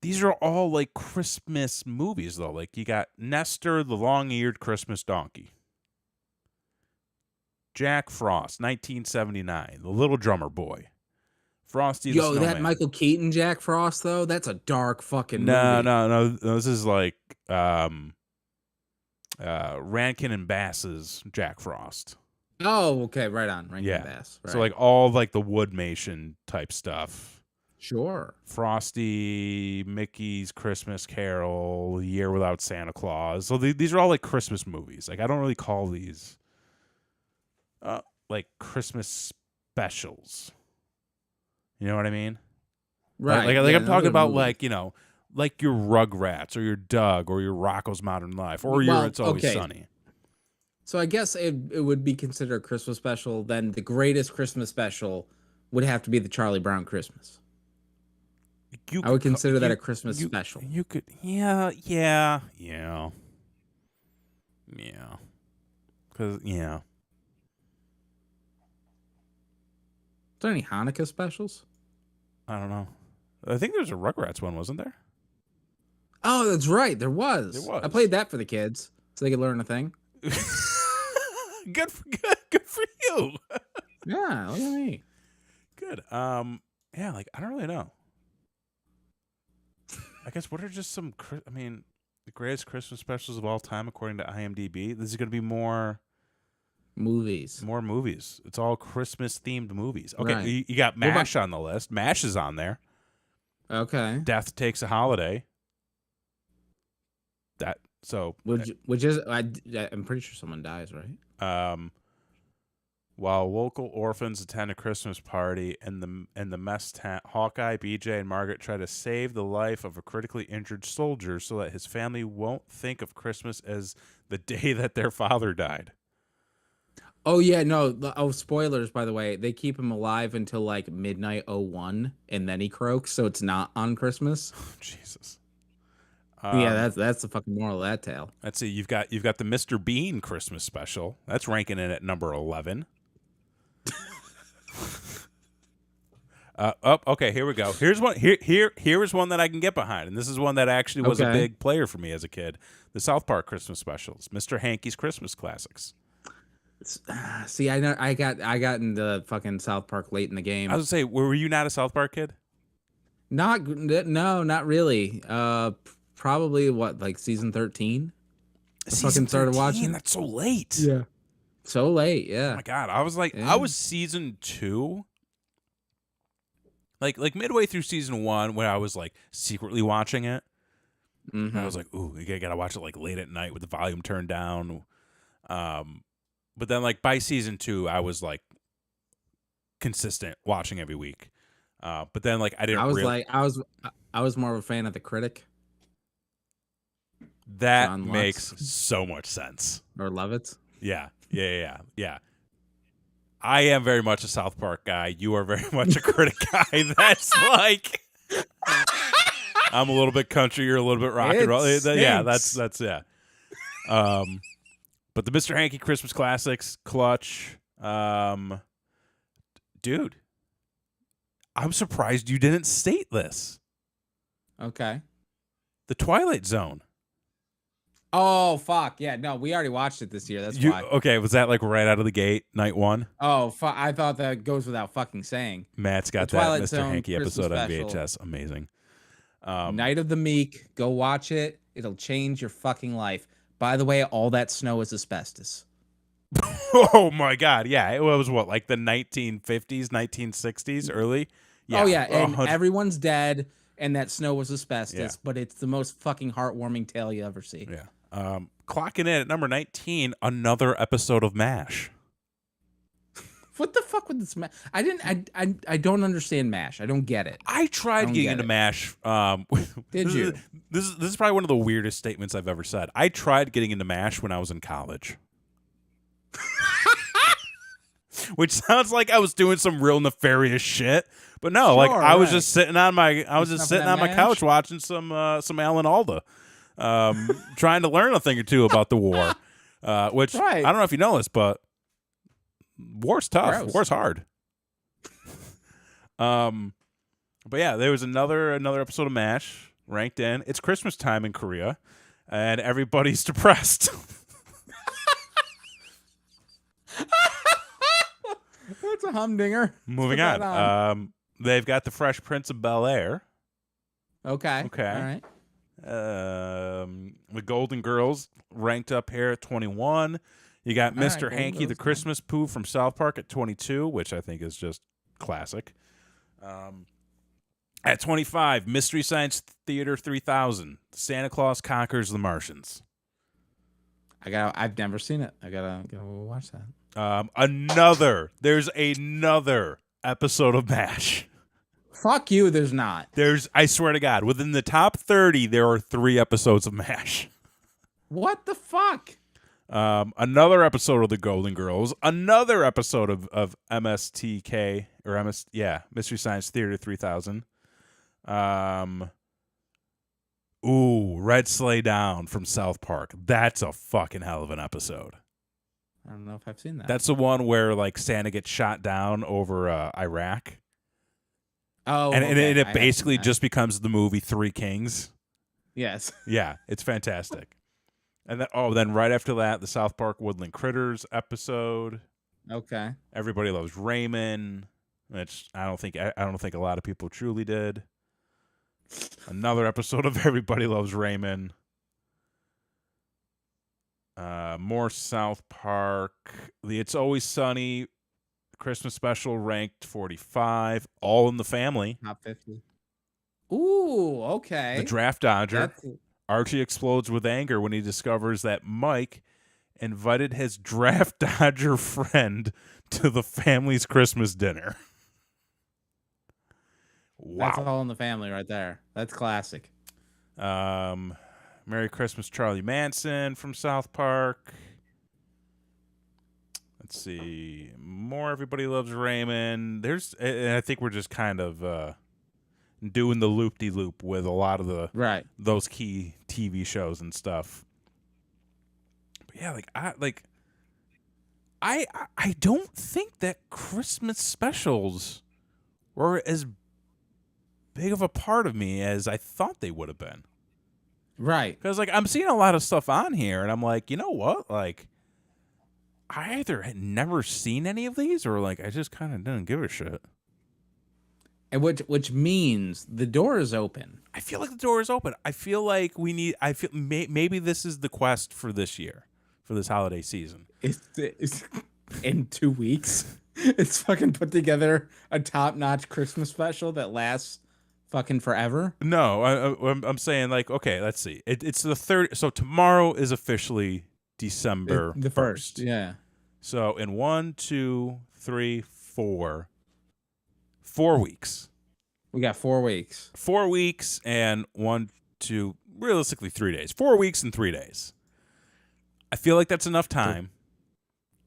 These are all, like, Christmas movies, though. Like, you got Nestor, the Long-Eared Christmas Donkey. Jack Frost, 1979, The Little Drummer Boy. Frosty the Snowman. That Michael Keaton Jack Frost, though, that's a dark fucking movie. No. This is like Rankin and Bass's Jack Frost. Oh, okay, right on. Rankin and Bass. Right. So like all like the Woodmation type stuff. Sure. Frosty, Mickey's Christmas Carol, Year Without Santa Claus. So these are all like Christmas movies. Like I don't really call these like Christmas specials. You know what I mean? Right. Like I'm talking about like, you know, like your Rugrats or your Doug or your Rocko's Modern Life or your It's Always Sunny. So I guess it would be considered a Christmas special. Then the greatest Christmas special would have to be the Charlie Brown Christmas. I would consider that a Christmas special. You could, yeah. Because, yeah. Is there any Hanukkah specials? I don't know. I think there's a Rugrats one, wasn't there? Oh, that's right. There was. There was. I played that for the kids so they could learn a thing. Good for you. Yeah, look at me. Good. Yeah, like I don't really know. I guess what are just some? I mean, the greatest Christmas specials of all time according to IMDb. This is going to be more movies. More movies. It's all Christmas themed movies. Okay, right. you got MASH on the list. MASH is on there. Okay. Death Takes a Holiday. That so. Which is I'm pretty sure someone dies, right? While local orphans attend a Christmas party and the mess tent, Hawkeye, BJ, and Margaret try to save the life of a critically injured soldier so that his family won't think of Christmas as the day that their father died. Oh, yeah, no. Oh, spoilers, by the way. They keep him alive until, like, midnight 01, and then he croaks, so it's not on Christmas. Jesus. Yeah, that's the fucking moral of that tale. Let's see. You've got the Mr. Bean Christmas special. That's ranking in at number 11. Okay, here we go. Here's one. Here is one that I can get behind, and this is one that actually was a big player for me as a kid. The South Park Christmas specials, Mr. Hankey's Christmas Classics. See, I got into fucking South Park late in the game. I was gonna say, were you not a South Park kid? No, not really. Probably what, like season 13? Fucking started watching. That's so late. Yeah. So late, yeah. Oh my God, I was like, I was season 2. Like midway through season 1, when I was like secretly watching it. Mm-hmm. I was like, ooh, you gotta watch it like late at night with the volume turned down. But then like by season 2, I was like consistent watching every week. But then like I was more of a fan of The Critic. That John makes so much sense. Or Lovitz. Yeah. I am very much a South Park guy. You are very much a Critic guy. That's like I'm a little bit country, you're a little bit rock and roll. Yeah, that's yeah. But the Mr. Hankey Christmas Classics, clutch. Dude, I'm surprised you didn't state this. Okay. The Twilight Zone. Oh, fuck. Yeah, no, we already watched it this year. That's why. Okay, was that like right out of the gate, night 1? Oh, I thought that goes without fucking saying. Matt's got that Mr. Zone Hankey episode on VHS. Amazing. Night of the Meek. Go watch it. It'll change your fucking life. By the way, all that snow is asbestos. Oh my God! Yeah, it was what, like the 1950s, 1960s, early. Yeah. Oh yeah, and 100 everyone's dead, and that snow was asbestos. Yeah. But it's the most fucking heartwarming tale you ever see. Yeah. Clocking in at number 19, another episode of MASH. What the fuck with this MASH? I don't understand MASH. I don't get it. I tried getting into MASH. Did you? This is probably one of the weirdest statements I've ever said. I tried getting into MASH when I was in college. Which sounds like I was doing some real nefarious shit, but no, Sure, like I was right. just sitting on my MASH? couch watching some Alan Alda, trying to learn a thing or two about the war. Which Right. I don't know if you know this, but war's tough. Gross. War's hard. But yeah, there was another episode of MASH ranked in. It's Christmas time in Korea, and everybody's depressed. That's a humdinger. Moving Put that on. They've got the Fresh Prince of Bel-Air. Okay. Okay. All right. The Golden Girls ranked up here at 21. You got All right, Mr. Golden Hanky the Girls, Christmas Pooh from South Park at 22, which I think is just classic. At 25, Mystery Science Theater 3000, Santa Claus Conquers the Martians. I've never seen it. I gotta watch that. There's another episode of MASH. Fuck you. There's not. I swear to God, within the top 30, there are 3 episodes of MASH. What the fuck? Another episode of the Golden Girls, another episode of MSTK or Mystery Science Theater 3000. Red Sleigh Down from South Park. That's a fucking hell of an episode. I don't know if I've seen that. That's the one where like Santa gets shot down over Iraq. Oh, and okay. it basically just becomes the movie Three Kings. Yes. Yeah, it's fantastic. And then right after that, the South Park Woodland Critters episode. Okay. Everybody Loves Raymond, which I don't think a lot of people truly did. Another episode of Everybody Loves Raymond. More South Park. The It's Always Sunny Christmas special ranked 45. All in the Family. Top 50. Ooh, okay. The Draft Dodger. That's... Archie explodes with anger when he discovers that Mike invited his Draft Dodger friend to the family's Christmas dinner. Wow. That's All in the Family right there. That's classic. Merry Christmas, Charlie Manson from South Park. Let's see. More Everybody Loves Raymond. And I think we're just kind of doing the loop-de-loop with a lot of those key TV shows and stuff. But yeah, I don't think that Christmas specials were as big of a part of me as I thought they would have been. Right. Because I'm seeing a lot of stuff on here, and I'm like, you know what? Like, I either had never seen any of these, or I just kind of didn't give a shit. And which means the door is open. I feel like the door is open. I feel like maybe this is the quest for this year, for this holiday season. It's in 2 weeks. It's fucking put together a top-notch Christmas special that lasts fucking forever. No, I'm saying okay, let's see. It's the 3rd. So tomorrow is officially December the 1st. Yeah. So in 1, 2, 3, 4 weeks. We got 4 weeks. 4 weeks and 1, 2, realistically 3 days. 4 weeks and 3 days. I feel like that's enough time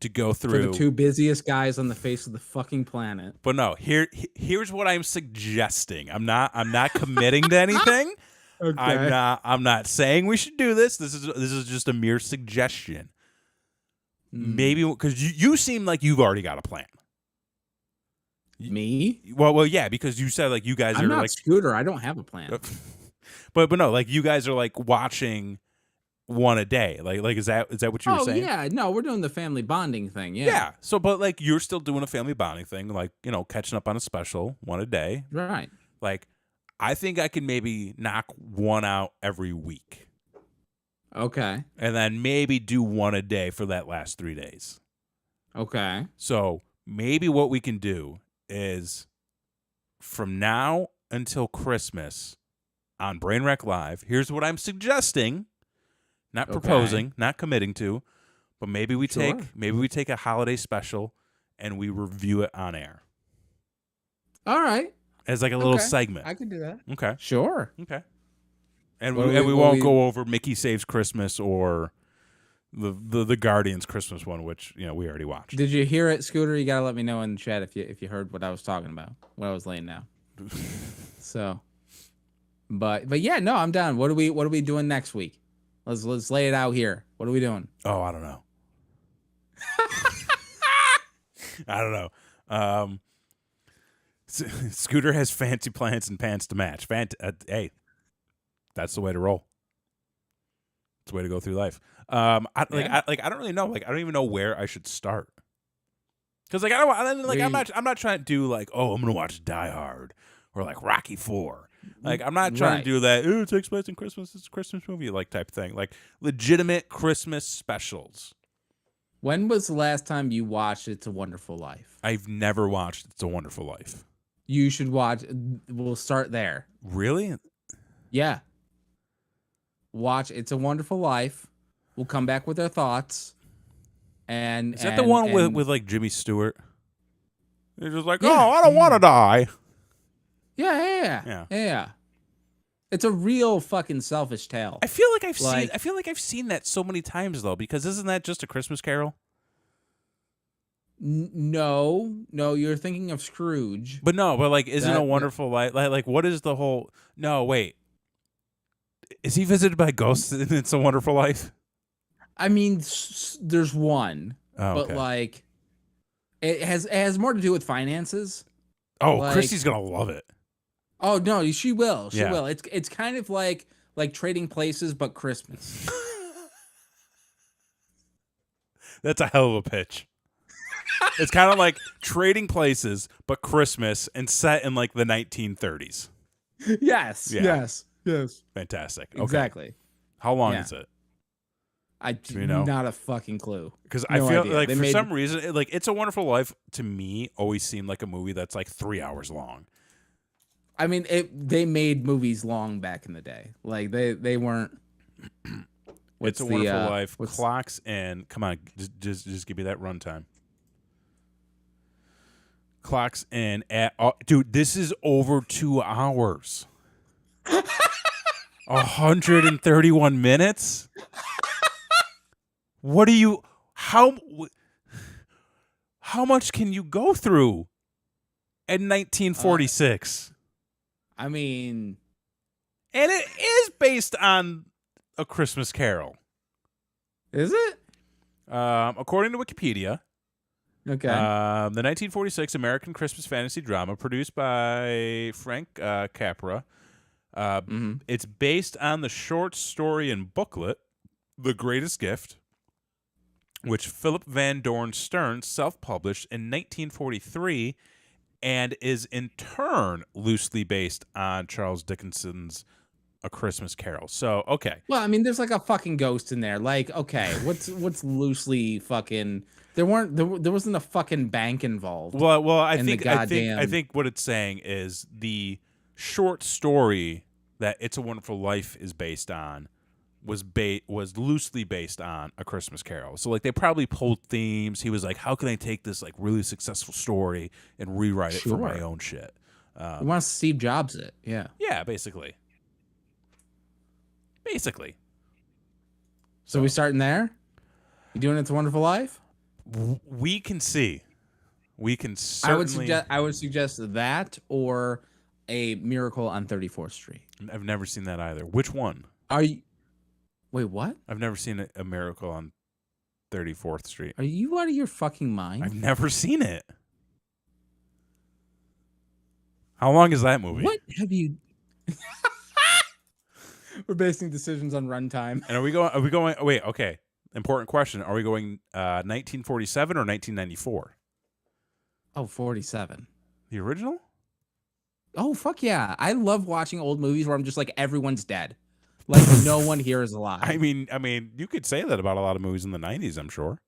to go through for the 2 busiest guys on the face of the fucking planet. But no, here's what I'm suggesting. I'm not committing to anything. Okay. I'm not saying we should do this. This is just a mere suggestion. Maybe because you seem like you've already got a plan. Me? Well, yeah, because you said you guys I'm are not Scooter. I don't have a plan. But no, you guys are watching one a day. Is that what you were saying? Oh yeah, no, we're doing the family bonding thing. Yeah. Yeah. So, but you're still doing a family bonding thing, catching up on a special one a day. Right. I think I can maybe knock one out every week. Okay. And then maybe do one a day for that last 3 days. Okay. So maybe what we can do is from now until Christmas on Brainwreck Live, here's what I'm suggesting, not proposing, not committing to, but maybe we take a holiday special and we review it on air. All right. As like a little segment. I could do that. Okay. Sure. Okay. And we won't go over Mickey Saves Christmas or the Guardians Christmas one, which we already watched. Did you hear it, Scooter? You gotta let me know in the chat if you heard what I was talking about, what I was laying down. So, but yeah, no, I'm down. What are we doing next week? Let's lay it out here. What are we doing? Oh, I don't know. I don't know. Scooter has fancy plans and pants to match. Hey, that's the way to roll. It's the way to go through life. I don't really know. Like, I don't even know where I should start. Because I'm not trying to do like, oh, I'm gonna watch Die Hard or like Rocky IV. Like, I'm not trying to do that. Oh, it takes place in Christmas. It's a Christmas movie, like type thing. Like legitimate Christmas specials. When was the last time you watched It's a Wonderful Life? I've never watched It's a Wonderful Life. You should watch. We'll start there. Really? Yeah. Watch It's a Wonderful Life. We'll come back with our thoughts. And is that the one with like Jimmy Stewart? They're just like, oh, I don't want to die. Yeah. It's a real fucking selfish tale. I feel like I've seen that so many times though, because isn't that just a Christmas Carol? No, you're thinking of Scrooge. But like, isn't a Wonderful Life like what is the whole? No, wait. Is he visited by ghosts in It's a Wonderful Life? I mean, there's one, but like, it has more to do with finances. Oh, like, Christy's gonna love it. Oh no, she will. She will. It's kind of like Trading Places, but Christmas. That's a hell of a pitch. It's kind of like Trading Places, but Christmas and set in like the 1930s. Yes. Fantastic. Okay. Exactly. How long is it? I do not a fucking clue. Because I feel like for some reason, like It's a Wonderful Life to me always seemed like a movie that's like 3 hours long. I mean, they made movies long back in the day. Like they weren't. It's a Wonderful Life clocks and come on, just give me that runtime. Clocks in at dude, this is over 2 hours. 131 minutes. What do you? How much can you go through in 1946? I mean, and it is based on A Christmas Carol. Is it? According to Wikipedia. Okay. The 1946 American Christmas fantasy drama produced by Frank Capra. It's based on the short story and booklet, The Greatest Gift, which Philip Van Dorn Stearns self-published in 1943 and is in turn loosely based on Charles Dickens's A Christmas Carol. So, okay. Well, I mean, there's like a fucking ghost in there. Like, okay, what's loosely fucking... There wasn't a fucking bank involved. Well, I think what it's saying is the short story that It's a Wonderful Life is based on was loosely based on A Christmas Carol. So like they probably pulled themes. He was like, how can I take this like really successful story and rewrite it for my own shit? He wants Steve Jobs it. Yeah. Yeah, basically. So we starting there? You doing It's a Wonderful Life? We can see. We can certainly... I would suggest that or A Miracle on 34th Street. I've never seen that either. Which one? Are you... Wait, what? I've never seen A Miracle on 34th Street. Are you out of your fucking mind? I've never seen it. How long is that movie? What have you... We're basing decisions on runtime. And are we going... Wait, okay. Important question. Are we going 1947 or 1994? Oh, 47. The original? Oh, fuck yeah. I love watching old movies where I'm just like, everyone's dead. Like, no one here is alive. I mean, you could say that about a lot of movies in the 90s, I'm sure.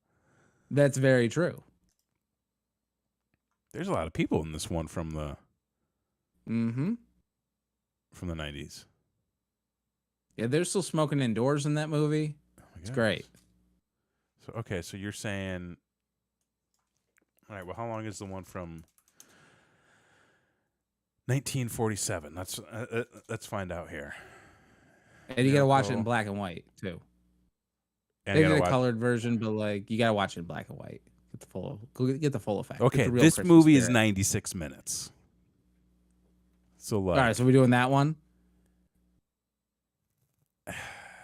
That's very true. There's a lot of people in this one from the Mm-hmm. from the 90s. Yeah, they're still smoking indoors in that movie. It's great. So okay, so you're saying, all right. Well, how long is the one from 1947? Let's find out here. And you gotta watch it in black and white too. And They did a colored version, but like you gotta watch it in black and white. Get the full effect. Okay, the real this Christmas movie is spirit. 96 minutes. So like, All right, so we're doing that one.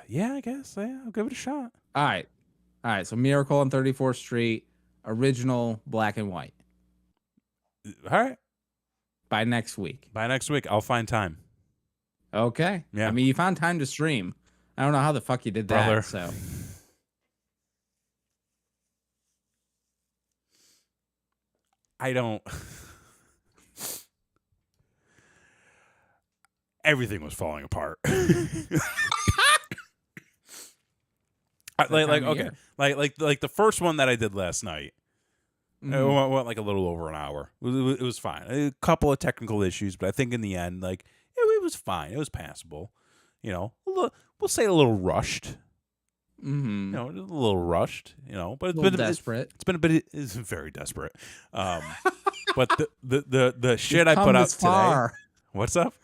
yeah, I guess. Yeah, I'll give it a shot. All right. So Miracle on 34th Street, original black and white. All right. By next week. By next week, I'll find time. Okay. Yeah. I mean, you found time to stream. I don't know how the fuck you did that. Brother. So. I don't. Everything was falling apart. Like the first one that I did last night. Mm-hmm. It went like a little over an hour. It was fine. A couple of technical issues, but I think in the end, like it was fine. It was passable. You know, we'll say a little rushed. Mm-hmm. You know, a little rushed. You know, but it's been desperate. It's been a bit. It's very desperate. But the shit I put out today. What's up?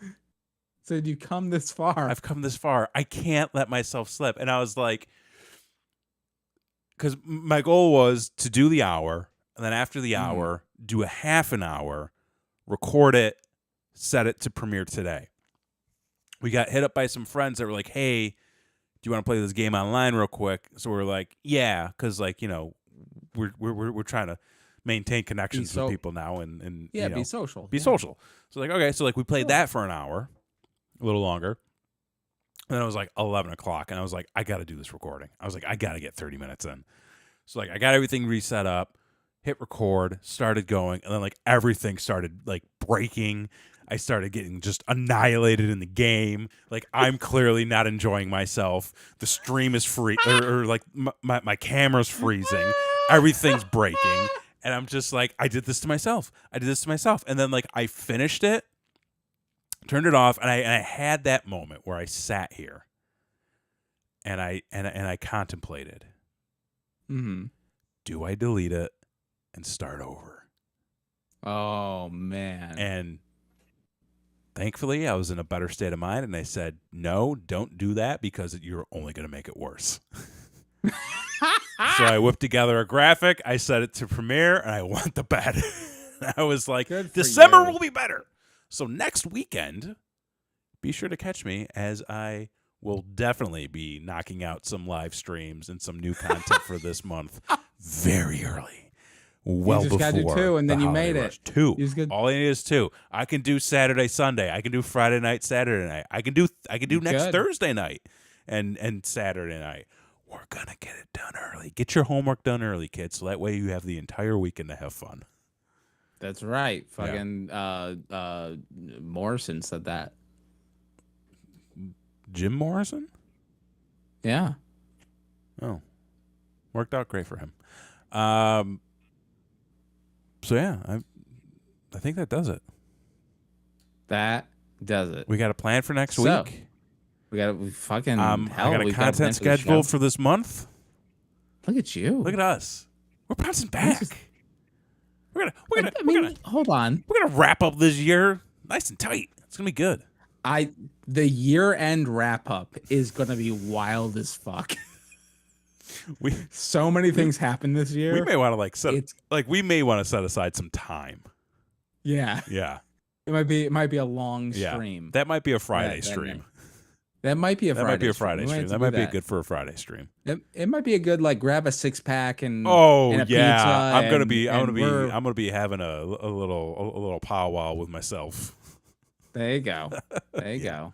So you come this far. I've come this far. I can't let myself slip. And I was like, because my goal was to do the hour, and then after the hour, do a half an hour, record it, set it to premiere today. We got hit up by some friends that were like, hey, do you want to play this game online real quick? So we're like, yeah, because like, you know, we're trying to maintain connections with people now and yeah, you know, be social. Be social. So like, okay, so like we played that for an hour, a little longer. And then it was like 11 o'clock, and I was like, I got to do this recording. I was like, I got to get 30 minutes in. So like I got everything reset up, hit record, started going, and then like everything started like breaking. I started getting just annihilated in the game. Like I'm clearly not enjoying myself. The stream is free, or like my camera's freezing. Everything's breaking. And I'm just like, I did this to myself. And then like I finished it, turned it off, and I had that moment where I sat here and I contemplated. Mm-hmm. Do I delete it and start over? Oh man. And thankfully I was in a better state of mind, and I said, no, don't do that, because you're only going to make it worse. So I whipped together a graphic, I set it to premiere, and I went to bed. I was like, December will be better. So next weekend, be sure to catch me, as I will definitely be knocking out some live streams and some new content for this month very early. Well, you just before do 2, and then you made rush. it. 2. All I need is 2. I can do Saturday, Sunday. I can do Friday night, Saturday night. I can do next Thursday night and Saturday night. We're gonna get it done early. Get your homework done early, kids, so that way you have the entire weekend to have fun. That's right. Fucking Morrison said that. Jim Morrison? Yeah. Oh. Worked out great for him. So yeah, I think that does it. That does it. We got a plan for next week. We got fucking I got a content schedule for this month. Look at you. Look at us. We're bouncing back. We're gonna hold on. We're gonna wrap up this year nice and tight. It's gonna be good. The year-end wrap-up is gonna be wild as fuck. So many things happened this year. We may want to set aside some time. Yeah. Yeah. It might be a long stream. That might be a Friday stream. That might be a Friday stream. That might be good for a Friday stream. It might be a good, like, grab a 6-pack and a pizza. I'm gonna be having a little powwow with myself. There you go. There you go.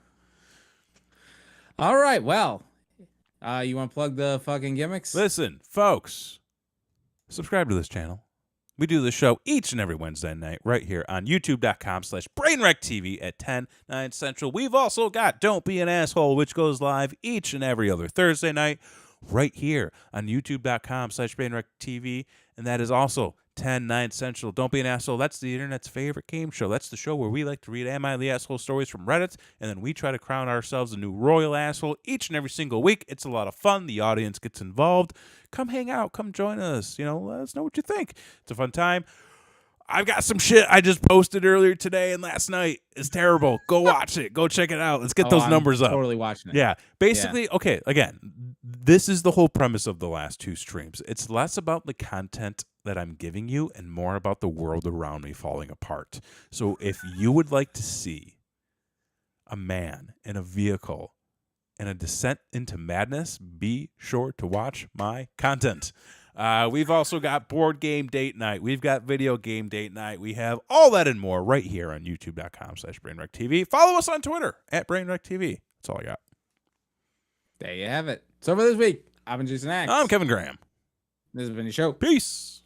All right. Well, you want to plug the fucking gimmicks? Listen, folks, subscribe to this channel. We do the show each and every Wednesday night right here on youtube.com/BrainWreckTV at 10/9 Central. We've also got Don't Be an Asshole, which goes live each and every other Thursday night right here on youtube.com/BrainWreckTV. And that is also 10, 9 Central. Don't Be an Asshole. That's the internet's favorite game show. That's the show where we like to read Am I the Asshole stories from Reddit, and then we try to crown ourselves a new royal asshole each and every single week. It's a lot of fun. The audience gets involved. Come hang out. Come join us. Let us know what you think. It's a fun time. I've got some shit I just posted earlier today and last night. It's terrible. Go watch it. Go check it out. Let's get those numbers up. Totally watching it. Yeah. Basically, okay, again, this is the whole premise of the last two streams. It's less about the content that I'm giving you and more about the world around me falling apart. So if you would like to see a man in a vehicle and a descent into madness, be sure to watch my content. We've also got board game date night. We've got video game date night. We have all that and more right here on youtube.com/BrainWreckTV. Follow us on Twitter @BrainWreckTV. That's all I got. There you have it. So for this week, I've been Jason Axe. I'm Kevin Graham. This has been your show. Peace.